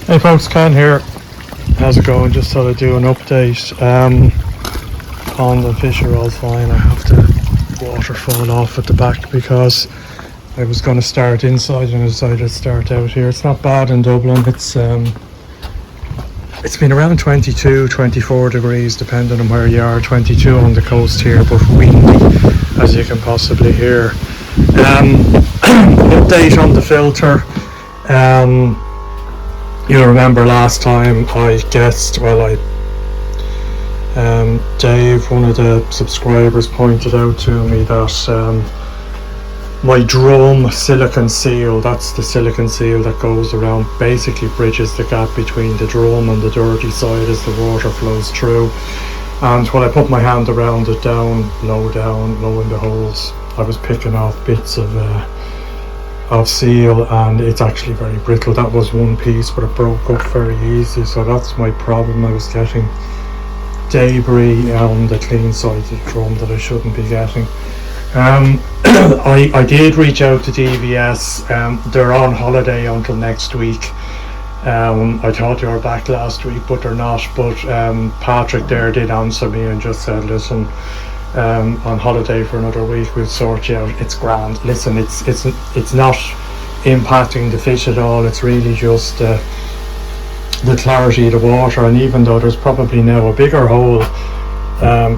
Hey folks, Ken here. How's it going? Just thought I'd do an update. Pond and fish are all fine. I have the waterfall off at the back because I was going to start inside and I decided to start out here. It's not bad in Dublin. It's been around 22, 24 degrees depending on where you are. 22 on the coast here, but windy as you can possibly hear. Update on the filter. You remember last time I guessed, Dave, one of the subscribers, pointed out to me that my drum silicon seal, that's the silicon seal that goes around, basically bridges the gap between the drum and the dirty side as the water flows through. And when I put my hand around it, down low in the holes, I was picking off bits of seal, and it's actually very brittle. That was one piece, but it broke up very easy, so that's my problem. I was getting debris on the clean side of the drum that I shouldn't be getting. I did reach out to DVS. They're on holiday until next week. I thought they were back last week, but they're not. But Patrick there did answer me and just said, listen, on holiday for another week, we'll sort you out. It's grand. Listen, it's not impacting the fish at all. It's really just the clarity of the water, and even though there's probably now a bigger hole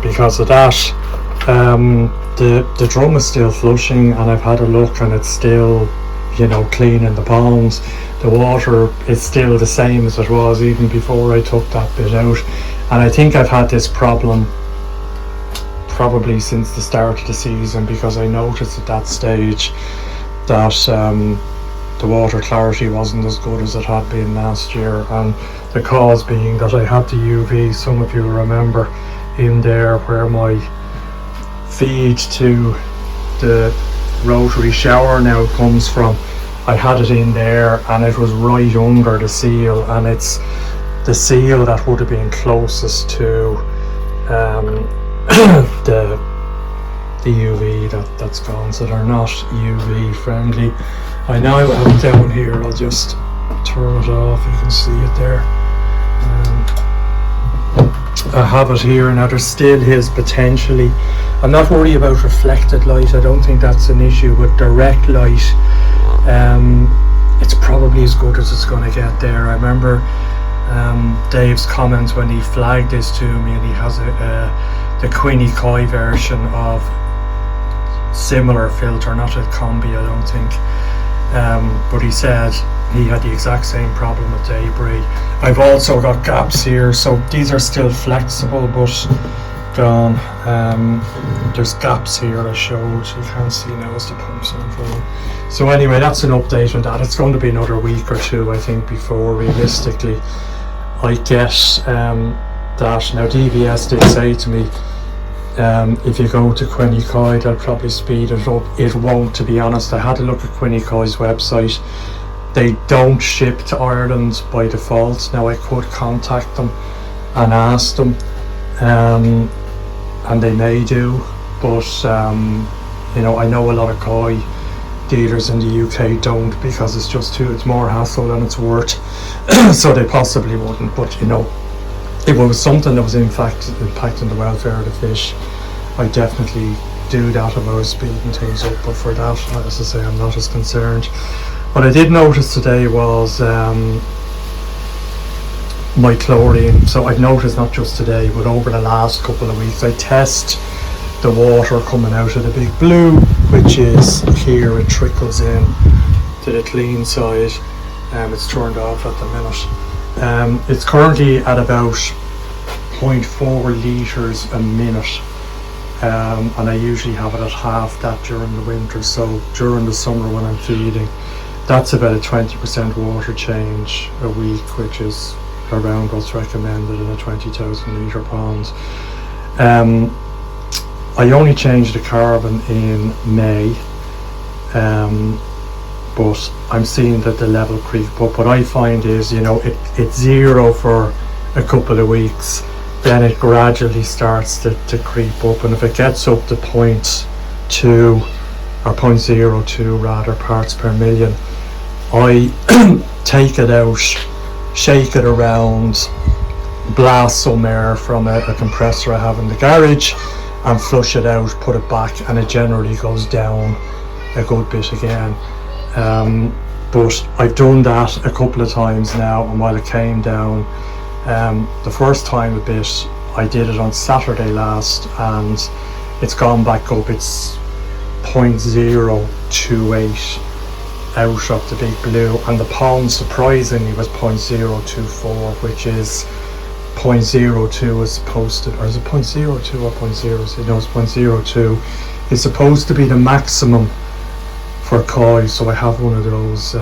because of that, the drum is still flushing, and I've had a look and it's still, clean in the ponds. The water is still the same as it was even before I took that bit out, and I think I've had this problem probably since the start of the season, because I noticed at that stage that the water clarity wasn't as good as it had been last year, and the cause being that I had the UV. Some of you remember in there where my feed to the rotary shower now comes from, I had it in there and it was right under the seal, and it's the seal that would have been closest to the UV that's gone, so they're not UV friendly. I now have it down here. I'll just turn it off. You can see it there. I have it here now. There still is potentially, I'm not worried about reflected light. I don't think that's an issue. With direct light, it's probably as good as it's going to get there. I remember Dave's comments when he flagged this to me, and he has the Quinny Koi version of similar filter, not a combi, I don't think, but he said he had the exact same problem with debris. I've also got gaps here, so these are still flexible but gone. There's gaps here I showed, you can't see now as the pumps on full. So anyway, that's an update on that. It's going to be another week or two, I think, before realistically I get that. Now DVS did say to me, if you go to Quinny Koi, they'll probably speed it up. It won't, to be honest. I had a look at Quinny Koi's website. They don't ship to Ireland by default. Now I could contact them and ask them, and they may do, but I know a lot of koi dealers in the UK don't, because it's more hassle than it's worth. So they possibly wouldn't, but if it was something that was in fact impacting the welfare of the fish, I'd definitely do that if I was speeding things up. But for that, as I say, I'm not as concerned. What I did notice today was my chlorine. So I've noticed, not just today, but over the last couple of weeks, I test the water coming out of the big blue, which is here. It trickles in to the clean side. It's turned off at the minute. It's currently at about 0.4 litres a minute, and I usually have it at half that during the winter. So during the summer when I'm feeding, that's about a 20% water change a week, which is around what's recommended in a 20,000 litre pond. I only changed the carbon in May, but I'm seeing that the level creep up. What I find is, it's zero for a couple of weeks, then it gradually starts to creep up, and if it gets up to 0.2 or 0.02 rather parts per million, I take it out shake it around, blast some air from a compressor I have in the garage, and flush it out, put it back, and it generally goes down a good bit again. But I've done that a couple of times now, and while it came down, the first time a bit, I did it on Saturday last, and it's gone back up. It's 0.028 out of the Big Blue, and the pond surprisingly was 0.024, which is 0.02 is supposed to, or is it 0.02 or 0.02? No, it's 0.02 is supposed to be the maximum for koi. So I have one of those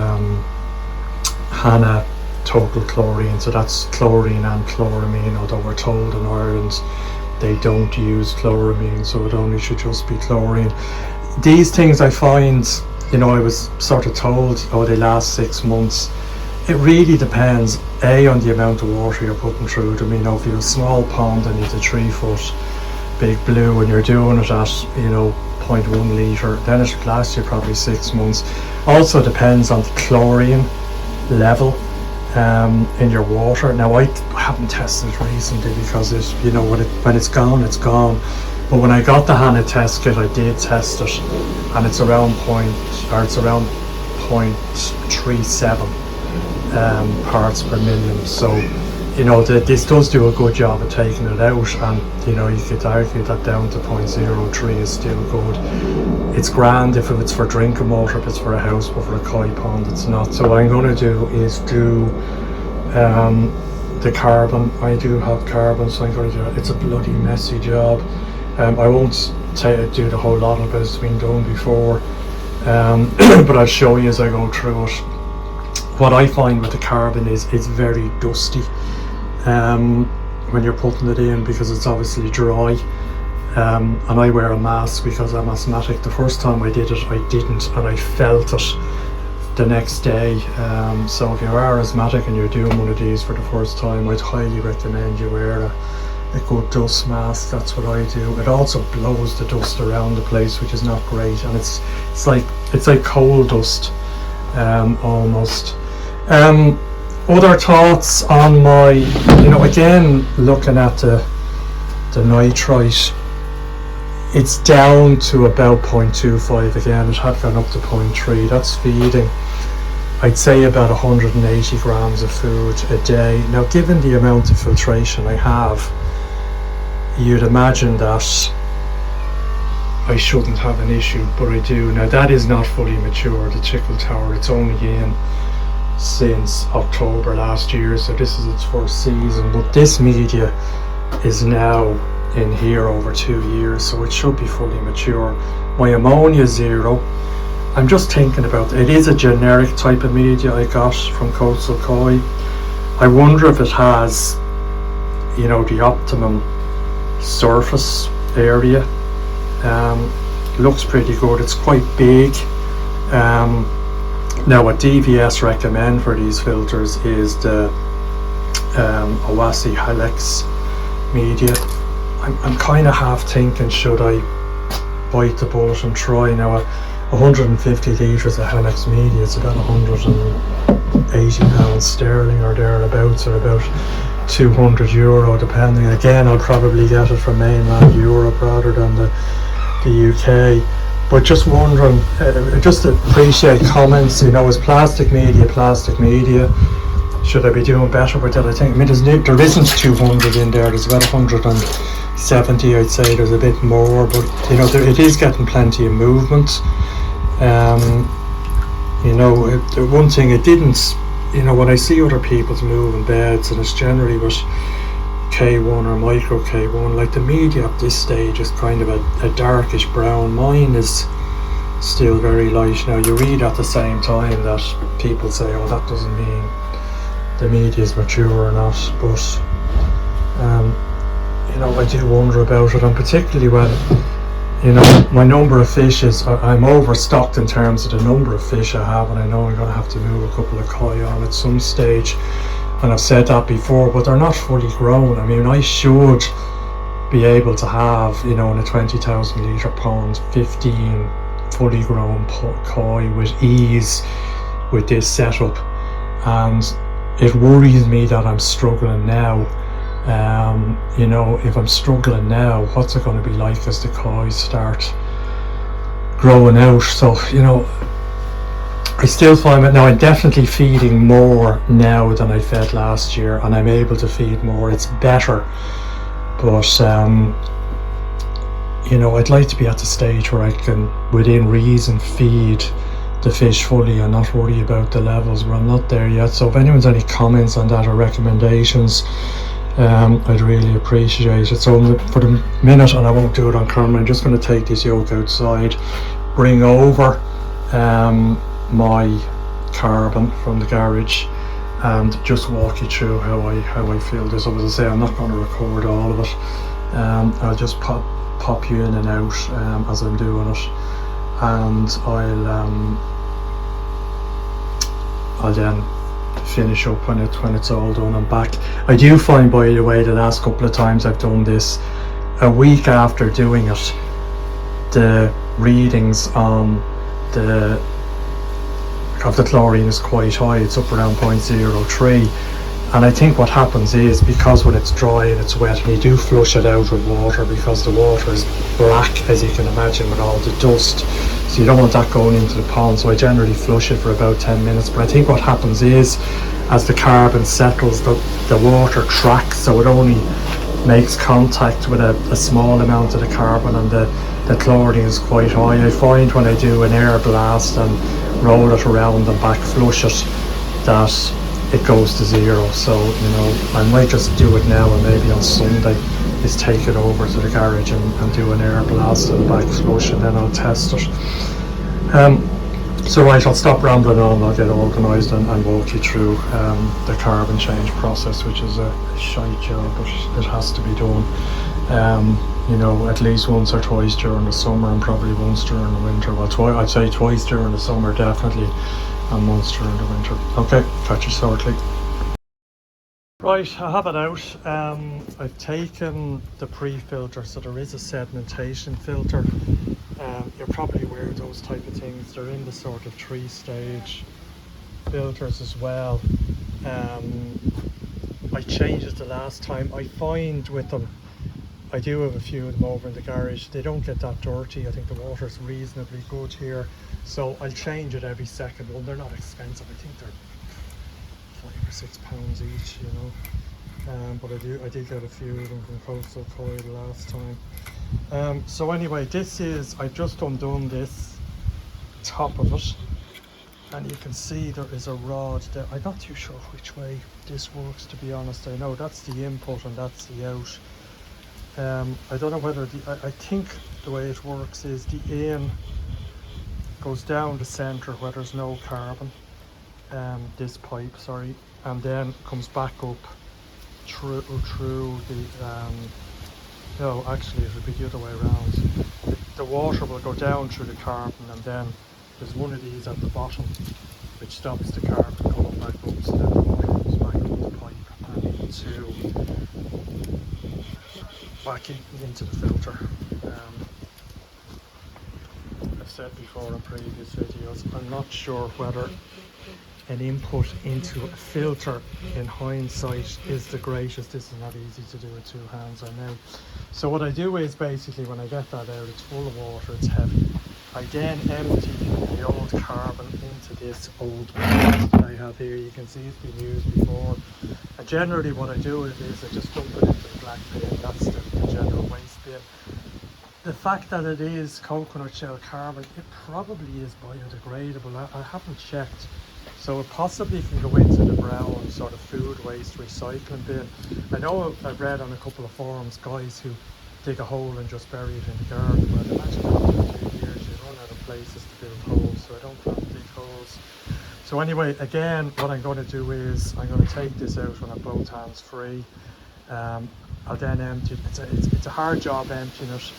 Hana total chlorine, so that's chlorine and chloramine, although we're told in Ireland they don't use chloramine, so it only should just be chlorine. These things I find, you know, I was sort of told, oh, they last 6 months. It really depends, on the amount of water you're putting through them. You know, if you have a small pond and it's a 3-foot Big Blue and you're doing it at, 0.1 litre, then it'll last you probably 6 months. Also depends on the chlorine level in your water. Now I haven't tested it recently because it's, when it's gone, it's gone. But when I got the Hana test kit, I did test it, and it's around 0.37 parts per million. So, this does do a good job of taking it out, and you could argue that down to 0.03 is still good. It's grand if it's for drinking water, if it's for a house, but for a koi pond it's not. So what I'm going to do is do the carbon. I do have carbon, so I'm going to do it. It's a bloody messy job. I won't do the whole lot of it, it's been done before, but I'll show you as I go through it. What I find with the carbon is it's very dusty when you're putting it in, because it's obviously dry, and I wear a mask because I'm asthmatic. The first time I did it, I didn't, and I felt it the next day. So if you are asthmatic and you're doing one of these for the first time, I'd highly recommend you wear a good dust mask. That's what I do. It also blows the dust around the place, which is not great, and it's like coal dust almost. Other thoughts on my, again, looking at the nitrite, it's down to about 0.25 again. It had gone up to 0.3. That's feeding, I'd say, about 180 grams of food a day. Now, given the amount of filtration I have, you'd imagine that I shouldn't have an issue, but I do. Now, that is not fully mature, the chicle tower. It's only in since October last year, so this is its first season, but this media is now in here over 2 years, so it should be fully mature. My ammonia 0. I'm just thinking about it. It is a generic type of media I got from Coastal Koi. I wonder if it has, the optimum surface area. Looks pretty good. It's quite big. Now what DVS recommend for these filters is the Owasi Helix media. I'm kind of half thinking, should I bite the bullet and try? Now 150 litres of Helix media, it's about 180 pounds sterling or thereabouts, or about €200 depending. Again, I'll probably get it from mainland Europe rather than the UK. But just wondering, just appreciate comments, is plastic media? Should I be doing better with that? There isn't 200 in there, there's about 170, I'd say. There's a bit more, but it is getting plenty of movement. One thing it didn't, when I see other people's moving beds, and it's generally with K1 or micro K1, like the media at this stage is kind of a darkish brown. Mine is still very light. Now you read at the same time that people say, oh, that doesn't mean the media is mature or not, but I do wonder about it, and particularly when my number of fish is, I'm overstocked in terms of the number of fish I have, and I know I'm going to have to move a couple of koi on at some stage. And I've said that before, but they're not fully grown. I should be able to have, in a 20,000 litre pond, 15 fully grown koi with ease with this setup. And, it worries me that I'm struggling now. You know, if I'm struggling now, what's it going to be like as the cows start growing out? So, you know, I still find that now I'm definitely feeding more now than I fed last year, and I'm able to feed more. It's better, but you know, I'd like to be at the stage where I can, within reason, feed the fish fully and not worry about the levels, but I'm not there yet. So if anyone's any comments on that or recommendations, I'd really appreciate it. So for the minute, and I won't do it on camera, I'm just going to take this yoke outside, bring over my carbon from the garage, and just walk you through how I fill this up. As I say, I'm not going to record all of it. I'll just pop you in and out as I'm doing it, and I'll then finish up when it's all done and back. I do find, by the way, the last couple of times I've done this, a week after doing it, the readings on the chlorine is quite high. It's up around 0.03, and I think what happens is, because when it's dry and it's wet, and you do flush it out with water, because the water is black, as you can imagine, with all the dust, so you don't want that going into the pond. So I generally flush it for about 10 minutes. But I think what happens is, as the carbon settles, the water tracks, so it only makes contact with a small amount of the carbon, and the chlorine is quite high. I find when I do an air blast and roll it around and back flush it, that it goes to zero. So, you know, I might just do it now, and maybe on Sunday is take it over to the garage and do an air blast and back flush, and then I'll test it. So right, I'll stop rambling on, I'll get organised and walk you through the carbon change process, which is a shite job, but it has to be done. You know, at least once or twice during the summer, and probably once during the winter. Well, I'd say twice during the summer definitely, and once during the winter. Okay, catch you shortly. Right, I have it out. I've taken the pre-filter, so there is a sedimentation filter. You're probably aware of those type of things. They're in the sort of 3-stage filters as well. I changed it the last time. I find with them, I do have a few of them over in the garage. They don't get that dirty. I think the water's reasonably good here. So I'll change it every second. Well, they're not expensive. I think they're £5 or £6 each, you know. But I did get a few of them from Coastal Coil last time. So anyway, I've just undone this top of it, and you can see there is a rod there. I'm not too sure which way this works, to be honest. I know that's the input and that's the out. I don't know whether I think the way it works is the in goes down the center where there's no carbon, this pipe, sorry, and then comes back up through the no, actually it would be the other way around. The water will go down through the carbon, and then there's one of these at the bottom which stops the carbon coming back up, so then the water comes back up the pipe and into the filter. I've said before in previous videos, I'm not sure whether an input into a filter in hindsight is the greatest. This is not easy to do with two hands, I know. So what I do is, basically, when I get that out, it's full of water, it's heavy. I then empty the old carbon into this old bucket that I have here. You can see it's been used before. And generally what I do is I just dump it into the black bin. That's the general waste bin. The fact that it is coconut shell carbon, it probably is biodegradable. I haven't checked. So it possibly can go into the brown sort of food waste recycling bin. I know I've read on a couple of forums guys who dig a hole and just bury it in the garden, but I imagine after 2 years you run out of places to build holes, so I don't plan to dig holes. So anyway, again, what I'm going to do is I'm going to take this out when I'm both hands free. I'll then empty it. It's a hard job emptying it.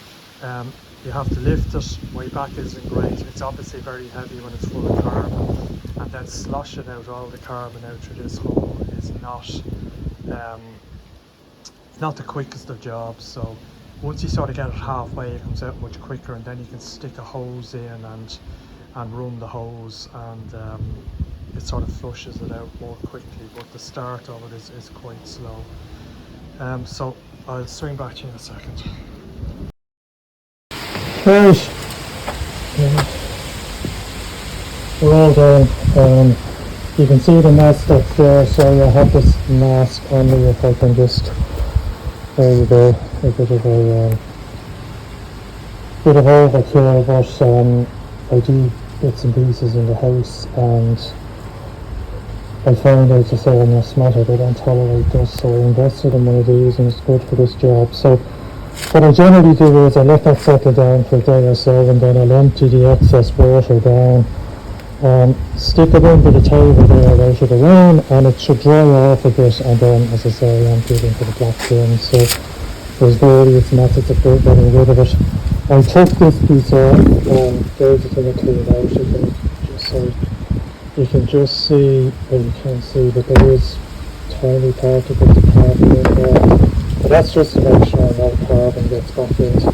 You have to lift it. My back isn't great. It's obviously very heavy when it's full of carbon, and then sloshing out all the carbon out through this hole is not the quickest of jobs. So once you sort of get it halfway, it comes out much quicker, and then you can stick a hose in and run the hose, and it sort of flushes it out more quickly, but the start of it is quite slow. So I'll swing back to you in a second. Right, we're all done. You can see the mask that's there, so I have this mask on me. If I can just, there you go, a bit of overkill, but I do bits and pieces in the house, and I found out to say I'm asthmatic, I don't tolerate dust, so I invested in one of these and it's good for this job. So what I generally do is I let that settle down for a day or so, and then I'll empty the excess water down, stick it under the table there out of the rain, and it should dry off a bit, and then, as I say, I empty it into the black bin. So there's various methods of getting rid of it. I took this piece off, there's the thing I cleaned out again, just so you can just see, well, you can't see, but there is tiny particles of carbon in there. But that's just to make sure no carbon gets back into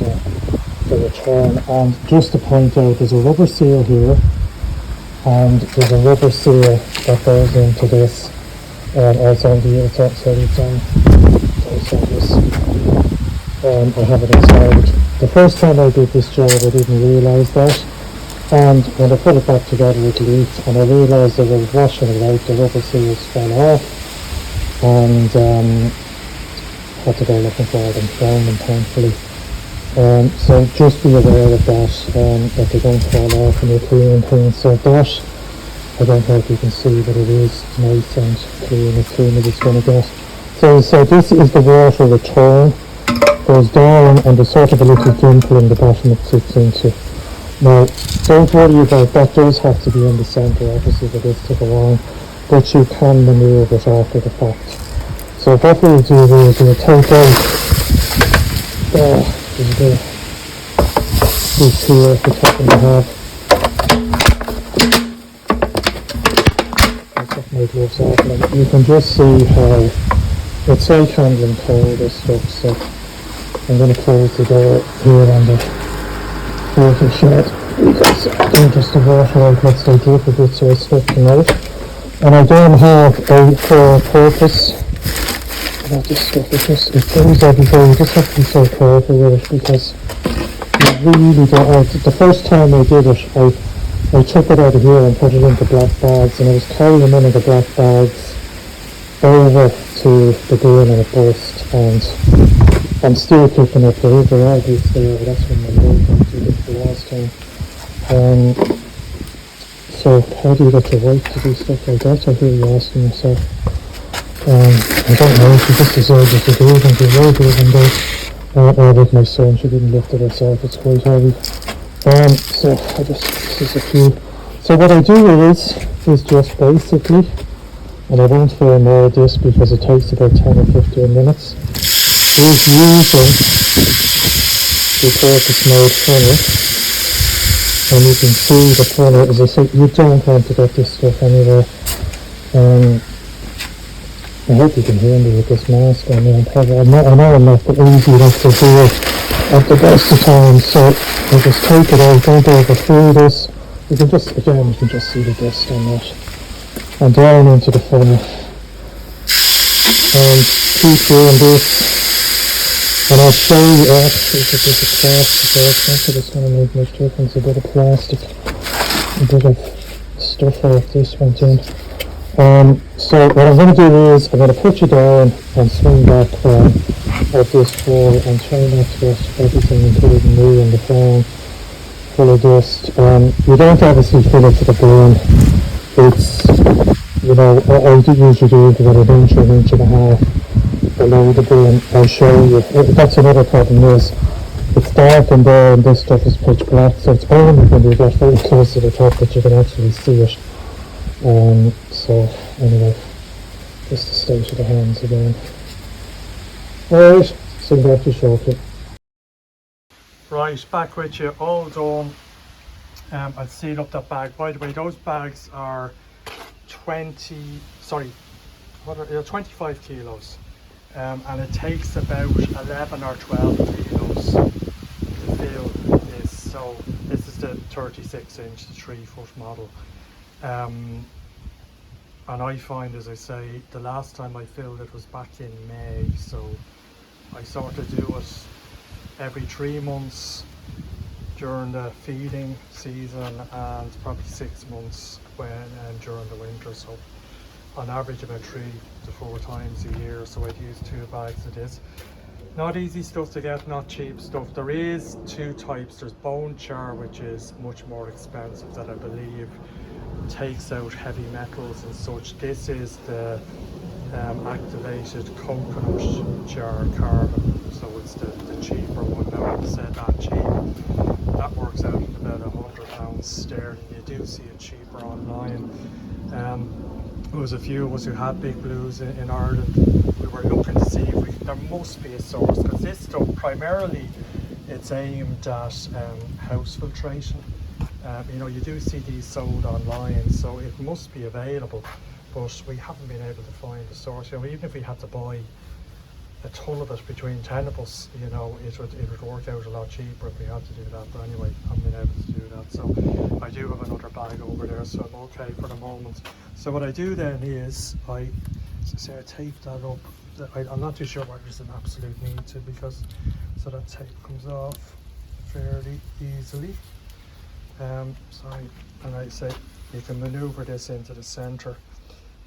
the return. And just to point out, there's a rubber seal here, and there's a rubber seal that goes into this, also on the outside, sorry, it's on this. I have it inside. The first time I did this job, I didn't realise that, and when I put it back together it leaked, and I realised that I was washing it out, the rubber seals fell off, and had to go looking for them, found them thankfully. So just be aware of that, that they don't fall off when you're cleaning things. So that, I don't know if you can see, but it is nice and clean, as clean as it's going to get. So this is the water return, goes down, and there's sort of a little dimple in the bottom it sits into. Now, don't worry about that, does have to be in the centre, obviously, for this to go on, but you can manoeuvre it after the fact. So what we'll do is we'll take out the piece here at the top of the have. I'll take my gloves off, and you can just see how it's like handling cold, this stuff. So I'm going to close the door here on the water shed, because I don't just the water outlets, they drip a bit, so I stuck them out. And I don't have a for a purpose. This stuff, it goes everywhere. You just have to be so careful with it, because you really don't. The first time I did it, I took it out of here and put it into black bags, and I was carrying one of the black bags over to the bin, and it burst, and I'm still picking up the river bits there, but that's when my boat went to the last time. So how do you get your wife to do stuff like that? I hear you asking yourself. I don't know, she just decided to do it, and she's very good one day. Or with my son, she didn't lift it herself, it's quite heavy. So I just, this is a few. So what I do is just basically, and I won't film more of this because it takes about 10 or 15 minutes, is using the purpose mode funnel. And you can see the funnel, as I say, you don't want to get this stuff anywhere. I hope you can hear me with this mask on. I know I'm not easy enough to hear at the best of times, so I'll just take it out, don't overfill this. You can just see the dust on that. And down into the funnel. And keep doing this. And I'll show you, actually, if this is plastic, I don't think it's going to make much difference. A bit of plastic, a bit of stuff like this went in. So what I'm going to do is I'm going to put you down and swing back at this floor and try not to get everything, including me and the phone, full of dust. You don't obviously fill it to the brim. It's, I do usually do it about an inch or an inch and a half below the brim. I'll show you. That's another problem is it's dark in there and this stuff is pitch black, so it's only when you get very close to the top that you can actually see it. So anyway, just the state of the hands again. Alright, so back to you shortly. Right, back with you, all done. I've sealed up that bag. By the way, those bags are 25 kilos. And it takes about 11 or 12 kilos to fill this. So this is the 36 inch, the 3-foot model. And I find, as I say, the last time I filled it was back in May, so I sort of do it every 3 months during the feeding season and probably 6 months during the winter. So on average about 3 to 4 times a year, so I'd use 2 bags of this. Not easy stuff to get, not cheap stuff. There is 2 types. There's bone char, which is much more expensive, that I believe takes out heavy metals and such. This is the activated coconut char carbon, so it's the cheaper one. Now, I've said that cheap, that works out at about £100 sterling. You do see it cheaper online. There was a few of us who had big blues in Ireland. We were looking to see if there must be a source, because this stuff primarily it's aimed at house filtration. You know, you do see these sold online, so it must be available, but we haven't been able to find a source. You know, even if we had to buy a ton of it between 10 of us, you know, it would work out a lot cheaper if we had to do that. But anyway, I haven't been able to do that, so I do have another bag over there, so I'm okay for the moment. So what I do then is I tape that up. I'm not too sure whether there's an absolute need to, because so that tape comes off fairly easily. And I say you can maneuver this into the center,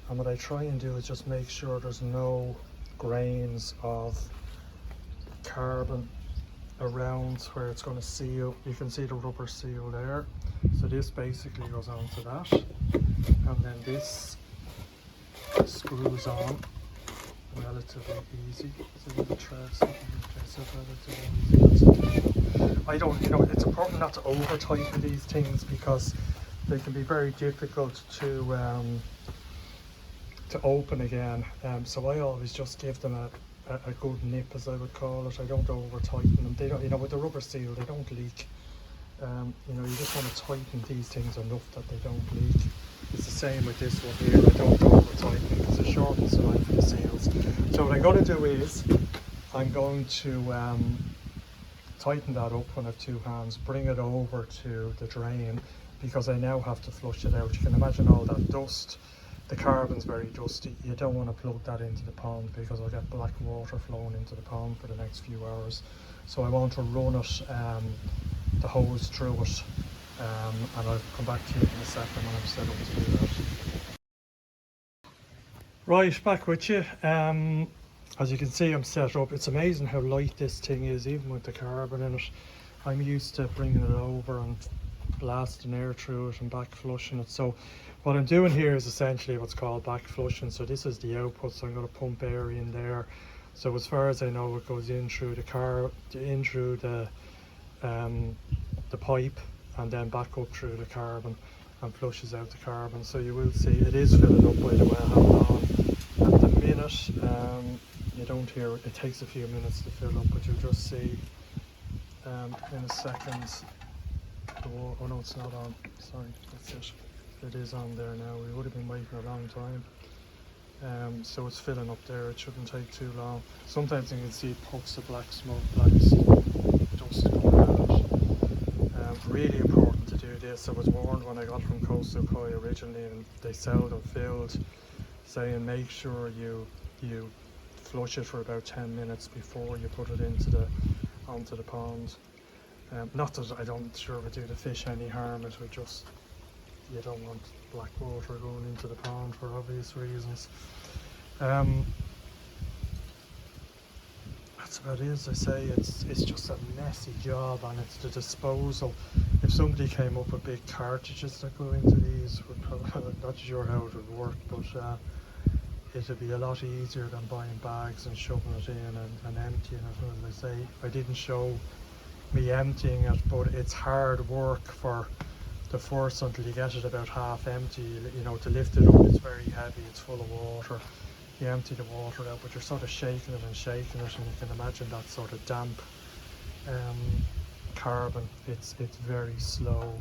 and what I try and do is just make sure there's no grains of carbon around where it's going to seal. You can see the rubber seal there, so this basically goes onto that, and then this screws on relatively easy. So the threads relatively easy. I don't, you know, it's important not to over tighten these things, because they can be very difficult to open again. So I always just give them a good nip, as I would call it. I don't over tighten them. They don't, you know, with the rubber seal, they don't leak. You know, you just want to tighten these things enough that they don't leak. It's the same with this one here. I don't over tighten because it shortens the life of the seals. So what I'm going to do is I'm going to tighten that up when I have 2 hands, bring it over to the drain, because I now have to flush it out. You can imagine all that dust. The carbon's very dusty. You don't want to plug that into the pond, because I'll get black water flowing into the pond for the next few hours. So I want to run it, the hose through it, and I'll come back to you in a second when I'm set up to do that. Right, back with you. As you can see, I'm set up. It's amazing how light this thing is, even with the carbon in it. I'm used to bringing it over and blasting air through it and back flushing it. So what I'm doing here is essentially what's called back flushing. So this is the output, so I'm going to pump air in there. So as far as I know, it goes in through the pipe, and then back up through the carbon and flushes out the carbon. So you will see it is filling up, by the way. I have it on at the minute. You don't hear it. It takes a few minutes to fill up, but you'll just see in a second. Oh no, it's not on. Sorry, that's it. It is on there now. We would have been waiting a long time. So it's filling up there. It shouldn't take too long. Sometimes you can see puffs of black smoke, black dust coming out of it. Really important to do this. I was warned when I got from Coastal Koi originally, and they seldom filled, saying make sure you flush it for about 10 minutes before you put it onto the pond. Not that I don't sure it would do the fish any harm, it would just, you don't want black water going into the pond for obvious reasons. That's about it. As I say, it's just a messy job, and it's the disposal. If somebody came up with big cartridges that go into these, I'm not sure how it would work, but it would be a lot easier than buying bags and shoving it in and emptying it. As I say, I didn't show me emptying it, but it's hard work for the first until you get it about half empty. You know, to lift it up, it's very heavy, it's full of water. You empty the water out, but you're sort of shaking it, and you can imagine that sort of damp carbon. It's very slow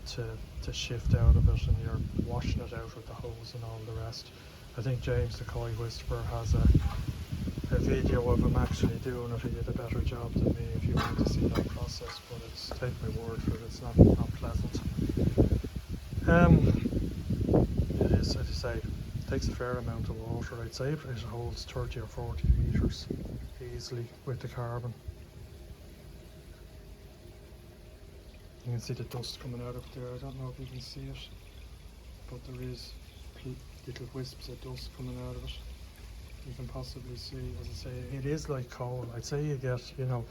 to shift out of it, and you're washing it out with the hose and all the rest. I think James the Koi Whisperer has a video of him actually doing it. He did a better job than me if you want to see that process, but it's, take my word for it, it's not pleasant. It is, as you say, takes a fair amount of water. I'd say it holds 30 or 40 litres easily with the carbon. You can see the dust coming out up there. I don't know if you can see it, but there is little wisps of dust coming out of it. You can possibly see, as I say, it is like coal. I'd say you get, you know,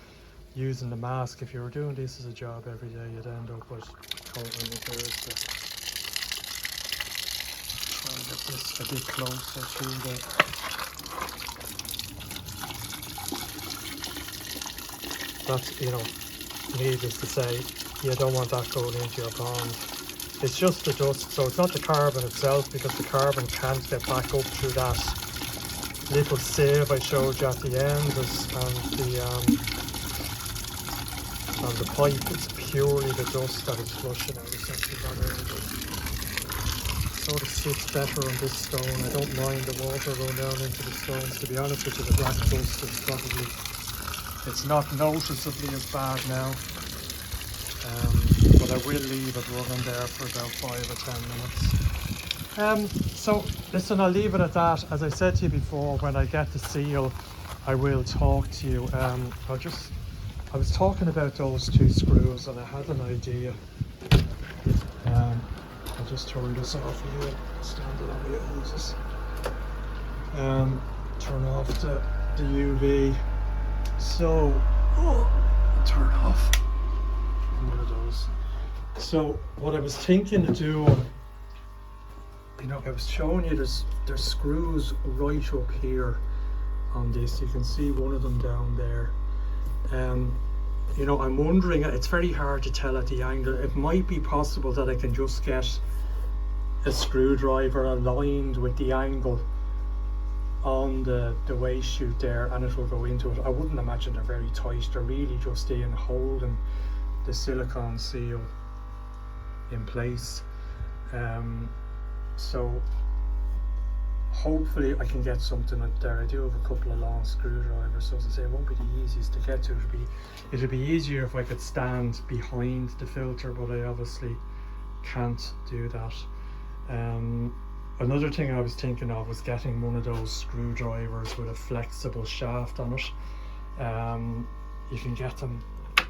using the mask, if you were doing this as a job every day, you'd end up with coal in the Thursday. Try and get this a bit closer to the... That's, you know, needless to say, you don't want that going into your pond. It's just the dust, so it's not the carbon itself, because the carbon can't get back up through that little sieve I showed you at the end, and the pipe. It's purely the dust that it's flushing out, essentially. Sort of sits better on this stone. I don't mind the water going down into the stones, to be honest with you. The black dust is probably, it's not noticeably as bad now. But I will leave it running there for about 5 or 10 minutes. So listen, I'll leave it at that. As I said to you before, when I get the seal, I will talk to you. I was talking about those 2 screws, and I had an idea. I'll just turn this off here, stand it on the hoses. Turn off the UV. So, turn off one of those. So what I was thinking of doing, you know, I was showing you there's screws right up here on this. You can see one of them down there. You know, I'm wondering, it's very hard to tell at the angle. It might be possible that I can just get a screwdriver aligned with the angle on the waste chute there, and it will go into it. I wouldn't imagine they're very tight. They're really just in holding the silicone seal in place. So hopefully I can get something up there. I do have a couple of long screwdrivers, so as I say, it won't be the easiest to get to. It'll be easier if I could stand behind the filter, but I obviously can't do that. Another thing I was thinking of was getting one of those screwdrivers with a flexible shaft on it. You can get them,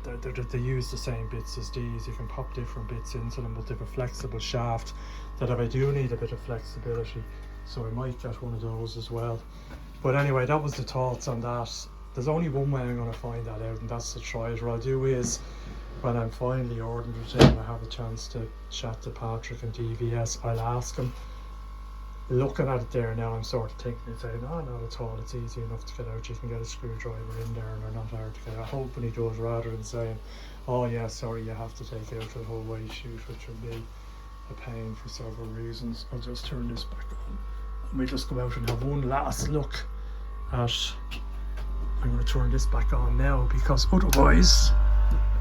they use the same bits as these. You can pop different bits into them, but they have a flexible shaft that if I do need a bit of flexibility, so I might get one of those as well. But anyway, that was the thoughts on that. There's only one way I'm going to find that out, and that's to try it. What I'll do is, when I'm finally ordered it in, I have a chance to chat to Patrick and DVS, I'll ask him. Looking at it there now, I'm sort of thinking and saying, oh, not at all, it's easy enough to get out. You can get a screwdriver in there and they're not hard to get out. Hoping he does, rather than saying, oh yeah, sorry, you have to take out the whole waste chute, which would be a pain for several reasons. I'll just turn this back on. Let me just go out and have one last look at... I'm going to turn this back on now, because otherwise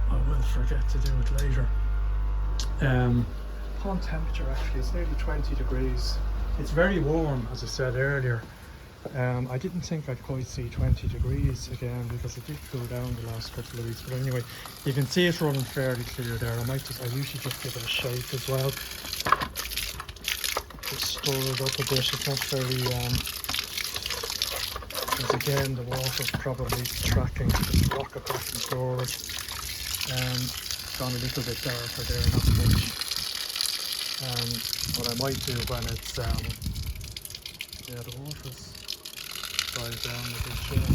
I will forget to do it later. Pond temperature actually is nearly 20 degrees. It's very warm, as I said earlier. I didn't think I'd quite see 20 degrees again, because it did cool down the last couple of weeks. But anyway, you can see it's running fairly clear there. I usually just give it a shake as well. Just stir it up a bit. It's not very, because again, the water's probably tracking the rocket back and forward. Gone a little bit darker there, not much. What I might do when it's, yeah, the water's died down a bit here.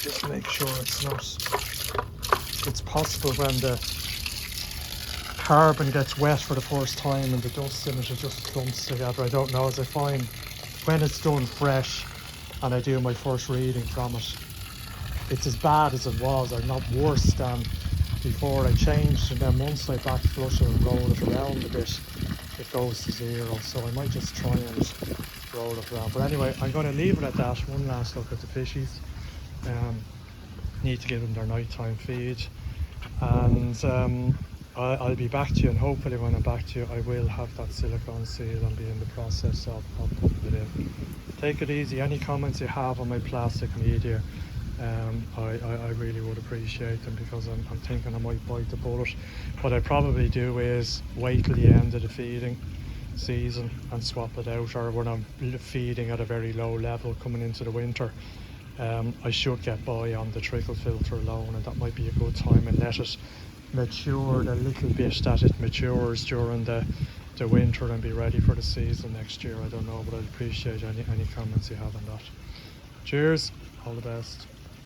Just make sure it's not, it's possible when the carbon gets wet for the first time and the dust in it, it just clumps together. I don't know, as I find when it's done fresh and I do my first reading from it, it's as bad as it was, or not worse than before I changed, and then once I back flush it and roll it around a bit, it goes to 0. So I might just try and roll it around. But anyway, I'm going to leave it at that. One last look at the fishies. Need to give them their nighttime feed, and I'll be back to you, and hopefully when I'm back to you I will have that silicone seal and be in the process of putting it in. Take it easy. Any comments you have on my plastic media, I really would appreciate them, because I'm thinking I might bite the bullet. What I probably do is wait till the end of the feeding season and swap it out, or when I'm feeding at a very low level coming into the winter, I should get by on the trickle filter alone, and that might be a good time, and let it mature the little bit that it matures during the winter and be ready for the season next year. I don't know, but I'd appreciate any comments you have on that. Cheers, all the best.